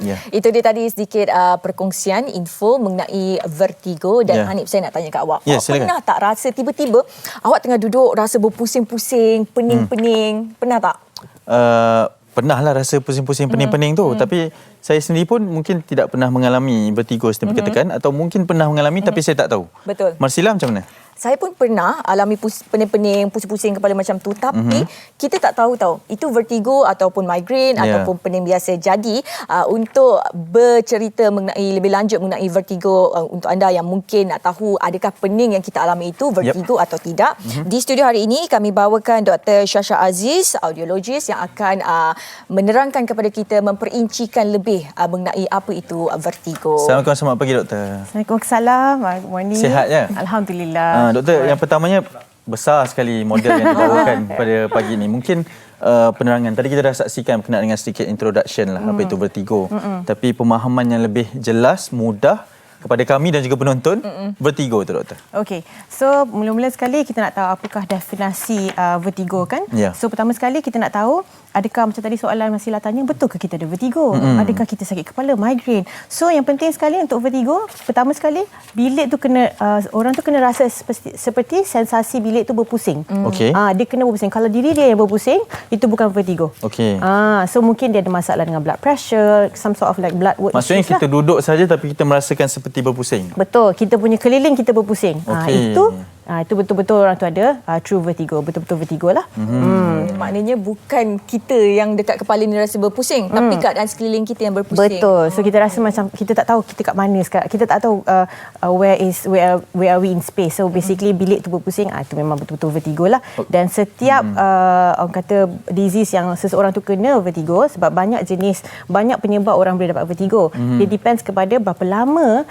Yeah. Itu dia tadi sedikit perkongsian info mengenai vertigo dan Hanif, saya nak tanya kat awak. Awak pernah tak rasa tiba-tiba awak tengah duduk rasa berpusing-pusing, pening-pening? Pernah tak? Pernah lah rasa pusing-pusing, pening-pening tu. Tapi saya sendiri pun mungkin tidak pernah mengalami vertigo seperti katakan, atau mungkin pernah mengalami tapi saya tak tahu. Betul. Marsila macam mana? Saya pun pernah alami pening-pening, pusing-pusing kepala macam tu. Tapi kita tak tahu itu vertigo ataupun migraine ataupun pening biasa. Jadi untuk bercerita mengenai lebih lanjut mengenai vertigo, untuk anda yang mungkin nak tahu adakah pening yang kita alami itu vertigo atau tidak. Di studio hari ini kami bawakan Dr. Syasha Aziz, audiologis yang akan menerangkan kepada kita, memperincikan lebih mengenai apa itu vertigo. Assalamualaikum, selamat pagi doktor. Assalamualaikum, good morning. Sihat ya? Alhamdulillah. Doktor, yang pertamanya besar sekali model yang dibawakan pada pagi ini. Mungkin penerangan tadi kita dah saksikan berkenaan dengan sedikit introduction lah apa itu vertigo. Tapi pemahaman yang lebih jelas, mudah kepada kami dan juga penonton, vertigo tu doktor. Okey. So mula-mula sekali kita nak tahu apakah definisi vertigo kan? So pertama sekali kita nak tahu adakah macam tadi soalan Masila tanya, betul ke kita ada vertigo? Adakah kita sakit kepala, migraine? So yang penting sekali untuk vertigo, pertama sekali bilik tu kena orang tu kena rasa seperti sensasi bilik tu berpusing. Dia kena berpusing. Kalau diri dia yang berpusing, itu bukan vertigo. So mungkin dia ada masalah dengan blood pressure, some sort of like blood work. Maksudnya kita duduk saja tapi kita merasakan seperti berpusing. Betul, kita punya keliling kita berpusing. Itu betul-betul orang tu ada true vertigo, betul-betul vertigo lah. Maknanya bukan kita yang dekat kepala ni rasa berpusing, tapi keadaan sekeliling kita yang berpusing. Betul. So kita rasa macam kita tak tahu kita kat mana sekarang. Kita tak tahu where are we in space. So basically bilik tu berpusing, itu memang betul-betul vertigo lah. Dan setiap orang kata disease yang seseorang tu kena vertigo, sebab banyak jenis, banyak penyebab orang boleh dapat vertigo. Dia depends kepada berapa lama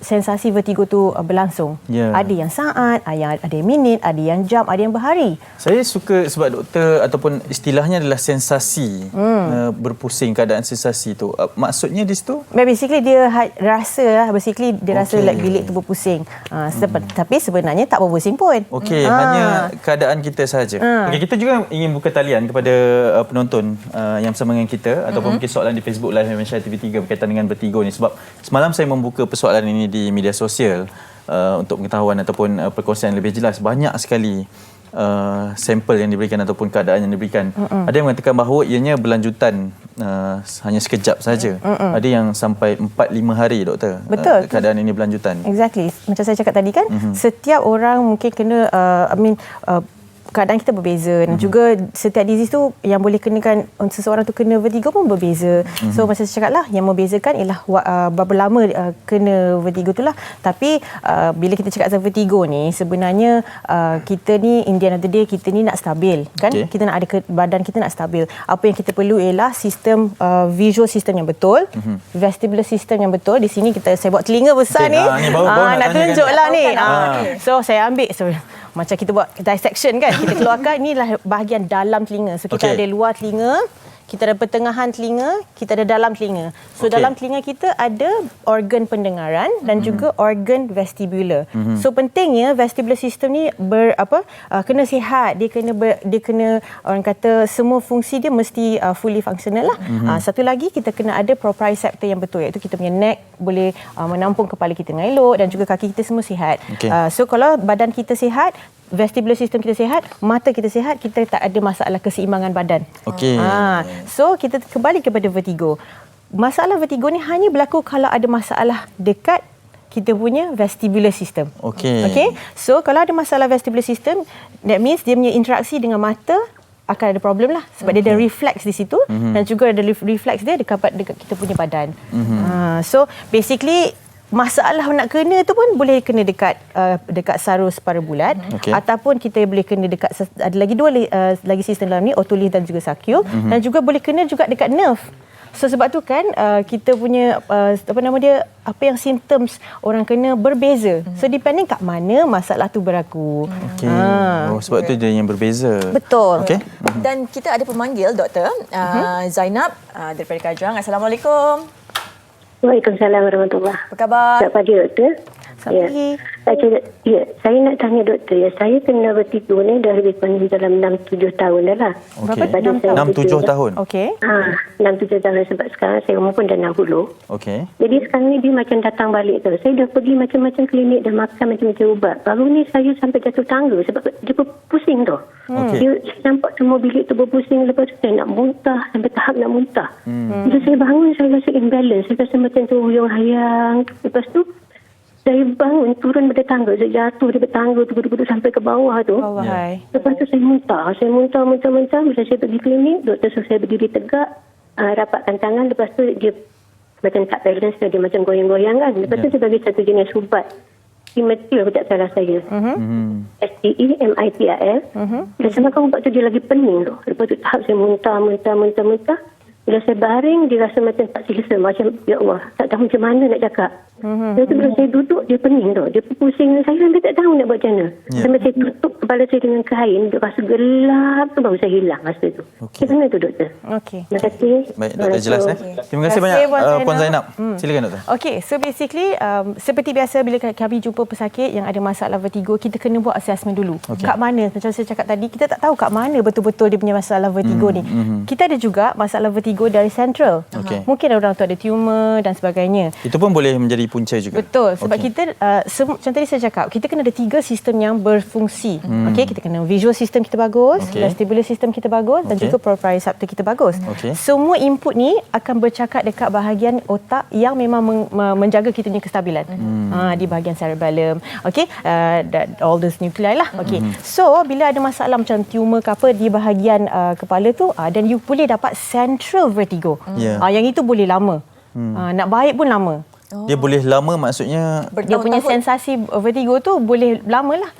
sensasi vertigo tu berlangsung. Ada yang saat, ada yang minit, ada yang jam, ada yang berhari. Saya suka sebab doktor ataupun istilahnya adalah sensasi berpusing, keadaan sensasi tu. Maksudnya di situ? Basically dia rasa lah, rasa like bilik tu berpusing. Tapi sebenarnya tak berpusing pun. Hanya keadaan kita sahaja. Kita juga ingin buka talian kepada penonton yang bersama dengan kita ataupun mungkin soalan di Facebook Live Malaysia TV3 berkaitan dengan vertigo ni, sebab semalam saya membuka persoalan ini di media sosial. Untuk pengetahuan ataupun perkongsian yang lebih jelas, banyak sekali sampel yang diberikan ataupun keadaan yang diberikan. Ada yang mengatakan bahawa ianya berlanjutan hanya sekejap saja. Ada yang sampai 4-5 hari doktor. Betul. Keadaan ini berlanjutan. Exactly. Macam saya cakap tadi kan, setiap orang mungkin kena keadaan kita berbeza dan juga setiap disease tu yang boleh kenakan seseorang tu kena vertigo pun berbeza. So macam saya cakap lah, yang membezakan ialah berapa lama kena vertigo tu lah. Tapi bila kita cakap tentang vertigo ni, sebenarnya kita ni in the end of the day, kita ni nak stabil kan. Kita nak ada badan kita nak stabil. Apa yang kita perlu ialah sistem visual system yang betul, vestibular system yang betul. Di sini saya buat telinga besar ni. Nak tunjuklah ni. So saya ambil macam kita buat dissection kan, kita keluarkan inilah bahagian dalam telinga. So kita ada luar telinga, kita ada pertengahan telinga, kita ada dalam telinga. So dalam telinga kita ada organ pendengaran dan juga organ vestibular. So pentingnya vestibular system ni kena sihat. Dia kena orang kata semua fungsi dia mesti fully functional lah. Satu lagi kita kena ada proprioceptor yang betul, iaitu kita punya neck boleh menampung kepala kita dengan elok dan juga kaki kita semua sihat. So kalau badan kita sihat, vestibular system kita sihat, mata kita sihat, kita tak ada masalah keseimbangan badan. So kita kembali kepada vertigo. Masalah vertigo ni hanya berlaku kalau ada masalah dekat kita punya vestibular system. So kalau ada masalah vestibular system, that means dia punya interaksi dengan mata akan ada problem lah, sebab dia ada reflex di situ dan juga ada reflex dia dekat kita punya badan. So basically masalah nak kena tu pun boleh kena dekat sarus parabulat, ataupun kita boleh kena dekat, ada lagi dua lagi sistem dalam ni, otolis dan juga sakium, dan juga boleh kena juga dekat nerve. So sebab tu kan kita punya apa yang simptoms orang kena berbeza. So depending kat mana masalah tu berlaku. Sebab tu dia yang berbeza. Betul. Dan kita ada pemanggil doktor Zainab daripada Kajang. Assalamualaikum. Waalaikumsalam warahmatullahi. Apa khabar? Selamat pagi doktor. Selamat pagi. Saya nak tanya doktor ya. Saya kena vertigo ni dah lebih kurang dalam 6-7 tahun dah lah. Okey. Pada saya 6-7 tahun. Okey. 6-7 tahun sebab sekarang saya umur pun dah 60. Okey. Jadi sekarang ni dia macam datang balik tu. Saya dah pergi macam-macam klinik, dah makan macam-macam ubat. Baru ni saya sampai jatuh tangga sebab dia pusing tu. Okey. Dia nampak semua bilik tu berpusing. Lepas tu saya nak muntah sampai tahap nak muntah. Bila saya bangun saya rasa imbalance. Saya rasa macam tu huyung-hayang. Lepas tu saya bangun turun pada tangga. Saya jatuh dari tangga tu duduk sampai ke bawah tu. Allahai. Lepas tu saya muntah. Saya muntah. Bila saya pergi klinik, doktor suruh saya berdiri tegak, rapatkan tangan. Lepas tu dia macam tak balance, dia macam goyang-goyang kan. Lepas tu dia bagi satu jenis ubat. Simetil kalau tak salah saya. STEMITIL. Bila saya makan ubat tu dia lagi pening tu. Lepas tu tahap saya muntah. Bila saya baring, dia rasa macam tak selesa. Macam, ya Allah, tak tahu macam mana nak cakap. Lepas tu bila saya duduk, dia pening tu. Dia pusing. Saya sampai tak tahu nak buat macam mana. Sampai saya tutup kepala saya dengan kain, dia rasa gelap tu baru saya hilang rasa tu. Macam mana tu doktor? Okey. Terima kasih. Baik, doktor jelas. Terima kasih banyak Puan Zainab. Silakan doktor. Okey, so basically seperti biasa bila kami jumpa pesakit yang ada masalah vertigo, kita kena buat assessment dulu. Kat mana, macam saya cakap tadi, kita tak tahu kat mana betul-betul dia punya masalah vertigo ni. Kita ada juga masalah vertigo dari central. Mungkin orang tu ada tumor dan sebagainya. Itu pun boleh menjadi punca juga. Betul, sebab kita macam tadi saya cakap, kita kena ada 3 sistem yang berfungsi. Okey, kita kena visual system kita bagus, vestibular system kita bagus dan juga proprioceptor kita bagus. Semua input ni akan bercakap dekat bahagian otak yang memang menjaga kita punya kestabilan. Di bahagian cerebellum. Okey, all those nuclei lah. Okey. So, bila ada masalah macam tumor ke apa di bahagian kepala tu, dan you boleh dapat central vertigo. Yang itu boleh lama. Nak baik pun lama. Dia boleh lama maksudnya Dia punya sensasi vertigo tu boleh lama lah.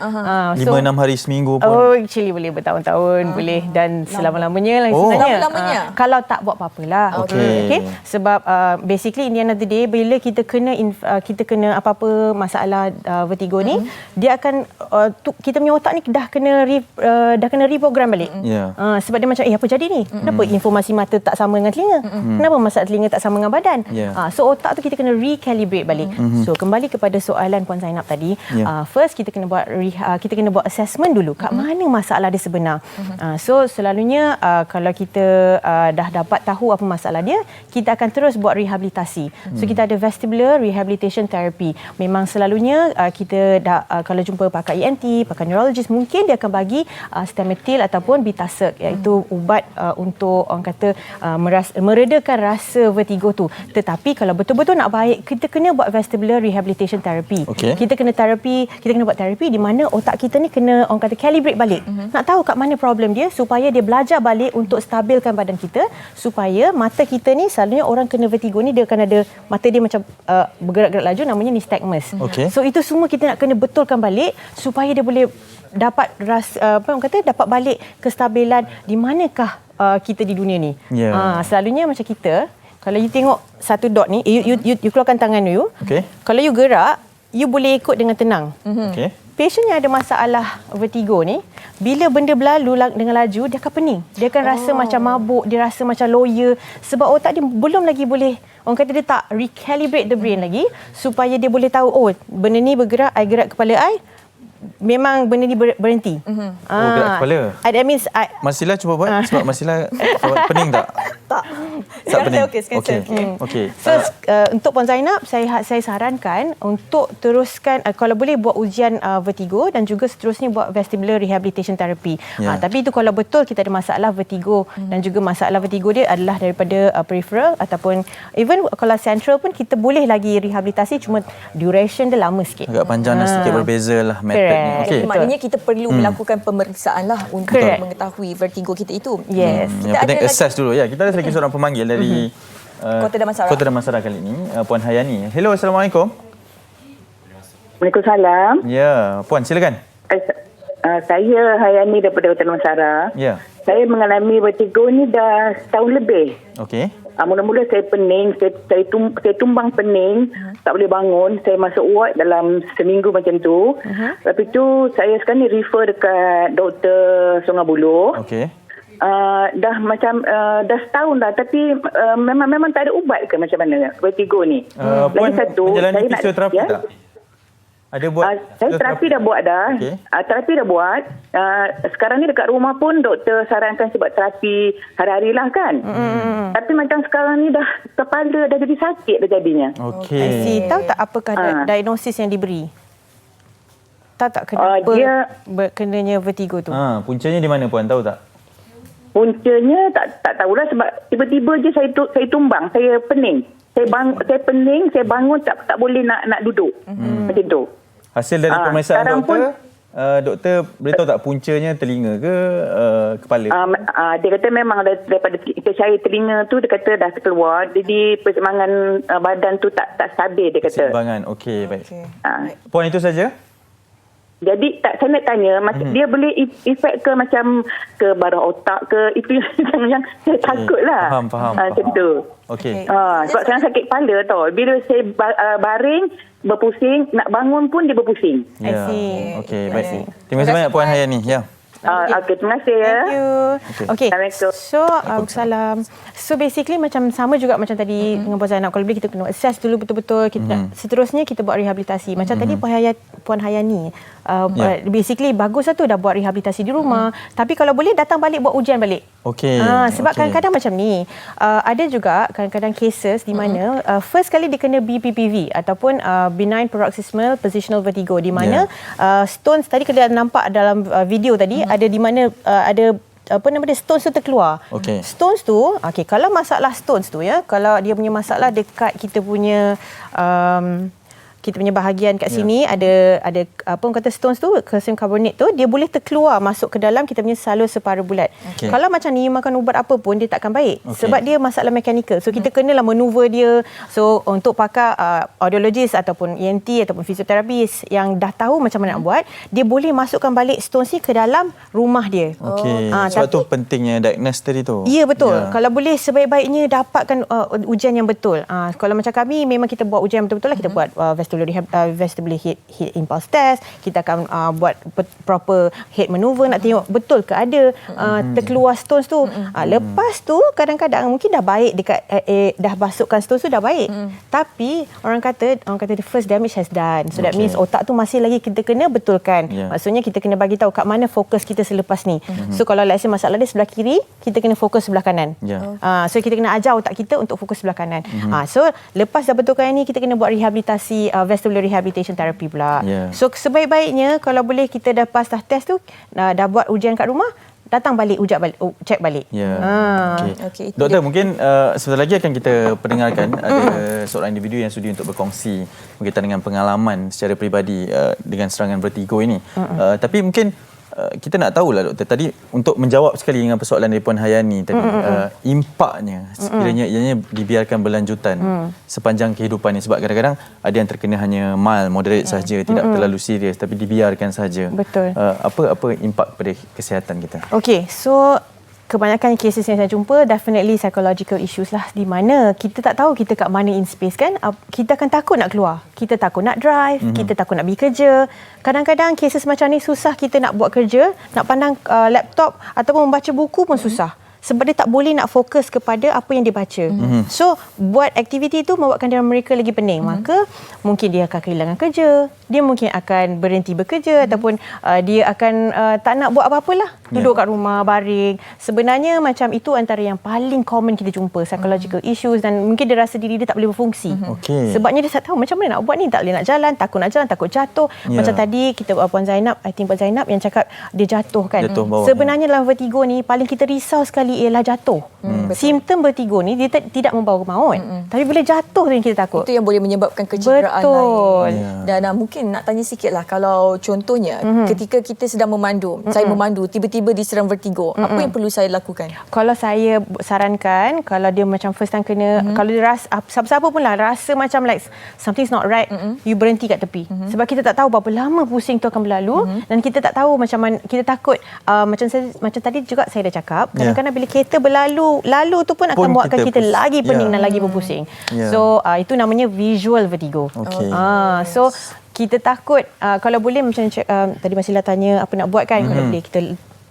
5-6 hari seminggu pun. Oh, actually boleh bertahun-tahun, boleh dan selama-lamanya lah sebenarnya. Selama-lamanya? Kalau tak buat apa-apalah. Okay. Sebab basically in the end of the day, bila kita kena apa-apa masalah vertigo ni, dia akan kita punya otak ni dah kena reprogram balik. Sebab dia macam apa jadi ni? Kenapa informasi mata tak sama dengan telinga? Kenapa masalah telinga tak sama dengan badan? So otak tu kita kena recalibrate balik. So kembali kepada soalan Puan Zainab tadi, first kita kena buat assessment dulu kat mana masalah dia sebenar. So selalunya kalau kita dah dapat tahu apa masalah dia, kita akan terus buat rehabilitasi. So kita ada vestibular rehabilitation therapy. Memang selalunya kita kalau jumpa pakar ENT, pakar neurologist, mungkin dia akan bagi Stemetil ataupun Bitasec, iaitu ubat untuk orang kata meredakan rasa vertigo tu. Tetapi kalau betul-betul nak baik, kita kena buat vestibular rehabilitation therapy. Kita kena buat terapi di mana otak kita ni kena orang kata calibrate balik. Nak tahu kat mana problem dia supaya dia belajar balik untuk stabilkan badan kita, supaya mata kita ni, selalunya orang kena vertigo ni dia akan ada mata dia macam bergerak-gerak laju, namanya nystagmus. So itu semua kita nak kena betulkan balik supaya dia boleh dapat dapat balik kestabilan di manakah kita di dunia ni. Selalunya macam kita, kalau you tengok satu dot ni, you keluarkan tangan you. Kalau you gerak, you boleh ikut dengan tenang. Patient yang ada masalah vertigo ni, bila benda berlalu dengan laju, dia akan pening. Dia akan rasa macam mabuk, dia rasa macam loya. Sebab otak dia belum lagi boleh, orang kata dia tak recalibrate the brain lagi, supaya dia boleh tahu, benda ni bergerak, I gerak kepala I, memang benda ni berhenti. Gerak kepala. That means Masila cuba buat sebab Masila pening tak? Tak. pening. Okey. So untuk Puan Zainab, saya sarankan untuk teruskan kalau boleh buat ujian vertigo dan juga seterusnya buat vestibular rehabilitation therapy. Tapi itu kalau betul kita ada masalah vertigo dan juga masalah vertigo dia adalah daripada peripheral ataupun even kalau central pun kita boleh lagi rehabilitasi, cuma duration dia lama sikit. Agak panjang dan sedikit berbeza lah metodnya. Jadi maknanya kita perlu melakukan pemeriksaan lah untuk mengetahui vertigo kita itu. Yes. Yang penting assess dulu. Kita ada lagi seorang pemanggil dari Kota Damansara. Kota Damansara kali ini, Puan Hayani. Hello, Assalamualaikum. Waalaikumsalam. Ya, Puan silakan. Saya Hayani daripada Kota Damansara. Ya. Saya mengalami vertigo ni dah setahun lebih. Okey. Mula-mula saya pening, saya tumbang pening, tak boleh bangun. Saya masuk ward dalam seminggu macam tu. Lepas tu saya sekarang ni refer dekat Dr. Sungai Buloh. Okey. Dah macam dah setahun dah, tapi memang tak ada ubat ke macam mana vertigo ni? Puan Lagi satu, menjalani saya fisioterapi tak? Ada buat saya terapi dah buat dah. Okey. Terapi dah buat. Sekarang ni dekat rumah pun doktor sarankan sebab terapi hari-hari lah kan. Tapi macam sekarang ni dah kepala dah jadi sakit dah jadinya. Okey. I see. Tahu tak apakah diagnosis yang diberi? Tahu tak kenapa kenanya vertigo tu? Puncanya di mana puan, tahu tak? Puncanya tak tahulah sebab tiba-tiba je saya tumbang, saya pening. Saya pening, saya bangun tak boleh nak duduk. Macam tu. Hasil dari pemeriksaan sekarang doktor, doktor beritahu tak puncanya telinga ke kepala? Dia kata memang daripada cahaya telinga tu dia kata dah keluar. Jadi persembangan badan tu tak stabil dia kata. Persembangan. Okey, baik. Puan itu saja? Jadi saya nak tanya dia boleh efek ke macam ke barah otak ke, itu yang saya takutlah. Faham. Macam tu. Okey. Sebab saya sakit kepala tau. Bila saya baring berpusing, nak bangun pun dia berpusing. Ya. Okey, baik. Terima kasih banyak Puan Hayani. Ya. Okey, terima kasih ya. Thank you. Okay. Assalamualaikum. So, salam. So basically macam sama juga macam tadi dengan Puan Zainab. Kalau boleh kita kena assess dulu betul-betul. Seterusnya kita buat rehabilitasi. Macam tadi Puan Hayani. Basically bagus lah tu dah buat rehabilitasi di rumah. Tapi kalau boleh datang balik buat ujian balik. Okey. Sebab kadang-kadang macam ni. Ada juga kadang-kadang cases di mana first kali dia kena BPPV ataupun benign paroxysmal positional vertigo, di mana stones tadi kita nampak dalam video tadi ada di mana ada stones tu terkeluar. Stones tu kalau masalah stones tu kalau dia punya masalah dekat kita punya bahagian kat sini ada apa orang kata stones tu, calcium carbonate tu dia boleh terkeluar masuk ke dalam kita punya salur separuh bulat. Kalau macam ni makan ubat apa pun dia takkan baik sebab dia masalah mekanikal. So kita kenalah maneuver dia. So untuk pakar audiologist ataupun ENT ataupun fisioterapis yang dah tahu macam mana nak buat, dia boleh masukkan balik stones ni ke dalam rumah dia. Sebab tu pentingnya diagnose tadi tu. Ya, betul. Kalau boleh sebaik-baiknya dapatkan ujian yang betul. Kalau macam kami memang kita buat ujian betul-betul lah. Kita buat vestibular head impulse test, kita akan buat proper head maneuver, nak tengok betul ke ada terkeluar stones tu. Lepas tu kadang-kadang mungkin dah baik dekat dah masukkan stones tu dah baik, tapi orang kata the first damage has done. So that means otak tu masih lagi kita kena betulkan. Maksudnya kita kena bagi tahu kat mana fokus kita selepas ni. So kalau let's say masalah dia sebelah kiri, kita kena fokus sebelah kanan. So kita kena ajar otak kita untuk fokus sebelah kanan. So lepas dah betulkan ini, kita kena buat rehabilitasi vestibular rehabilitation therapy pula. So sebaik-baiknya kalau boleh kita dah pas dah test tu, dah buat ujian kat rumah, datang balik check balik. Okay, Doktor, mungkin sebentar lagi akan kita pendengarkan ada seorang individu yang sudi untuk berkongsi berkaitan dengan pengalaman secara peribadi dengan serangan vertigo ini. Tapi mungkin kita nak tahulah doktor, tadi untuk menjawab sekali dengan persoalan dari Puan Hayani tadi, impaknya sekiranya ianya dibiarkan berlanjutan sepanjang kehidupan ni, sebab kadang-kadang ada yang terkena hanya mild, moderate saja, tidak terlalu serius, tapi dibiarkan saja. Betul. Apa impak pada kesihatan kita? Okey, so kebanyakan cases yang saya jumpa definitely psychological issues lah, di mana kita tak tahu kita kat mana in space kan. Kita akan takut nak keluar, kita takut nak drive, kita takut nak pergi kerja. Kadang-kadang cases macam ni susah kita nak buat kerja, nak pandang laptop ataupun membaca buku pun susah. Sebab dia tak boleh nak fokus kepada apa yang dia baca. So, buat aktiviti itu membuatkan mereka lagi pening. Maka, mungkin dia akan kehilangan kerja. Dia mungkin akan berhenti bekerja ataupun dia akan tak nak buat apa-apalah. Duduk kat rumah, baring. Sebenarnya macam itu antara yang paling common kita jumpa. Psychological issues, dan mungkin dia rasa diri dia tak boleh berfungsi. Sebabnya dia tak tahu macam mana nak buat ni. Tak boleh nak jalan, takut jatuh. Macam tadi kita Puan Zainab, I think Puan Zainab yang cakap dia jatuh kan. Sebenarnya dalam vertigo ni paling kita risau sekali ialah jatuh. Simptom vertigo ni dia tidak membawa ke maut. Tapi bila jatuh tu yang kita takut. Itu yang boleh menyebabkan kecederaan lain. Dan mungkin nak tanya sikitlah, kalau contohnya ketika kita sedang memandu, saya memandu tiba-tiba diserang vertigo, apa yang perlu saya lakukan? Kalau saya sarankan, kalau dia macam first time kena, kalau dia rasa siapa-siapa pun lah rasa macam like something's not right, you berhenti kat tepi. Sebab kita tak tahu berapa lama pusing tu akan berlalu, dan kita tak tahu macam mana, kita takut macam tadi juga saya dah cakap, kadang-kadang bila kereta berlalu tu pun akan buatkan kita lagi pening dan lagi berpusing. So itu namanya visual vertigo. So kita takut kalau boleh macam tadi Masila tanya apa nak buat kan, kalau boleh kita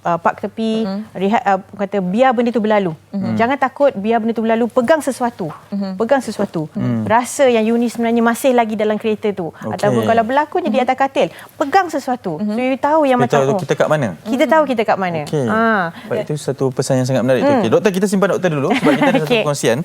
park tepi, rehat, kata biar benda tu berlalu. Jangan takut, biar benda tu berlalu, pegang sesuatu. Pegang sesuatu. Rasa yang you ni sebenarnya masih lagi dalam kereta tu. Ataupun kalau berlakunya di atas katil, pegang sesuatu. So you tahu yang Kita macam tahu kita kat mana. kita tahu kita kat mana. Okey. Baik, itu satu pesan yang sangat menarik tu. Okey, doktor, kita simpan doktor dulu sebab kita ada satu perkongsian.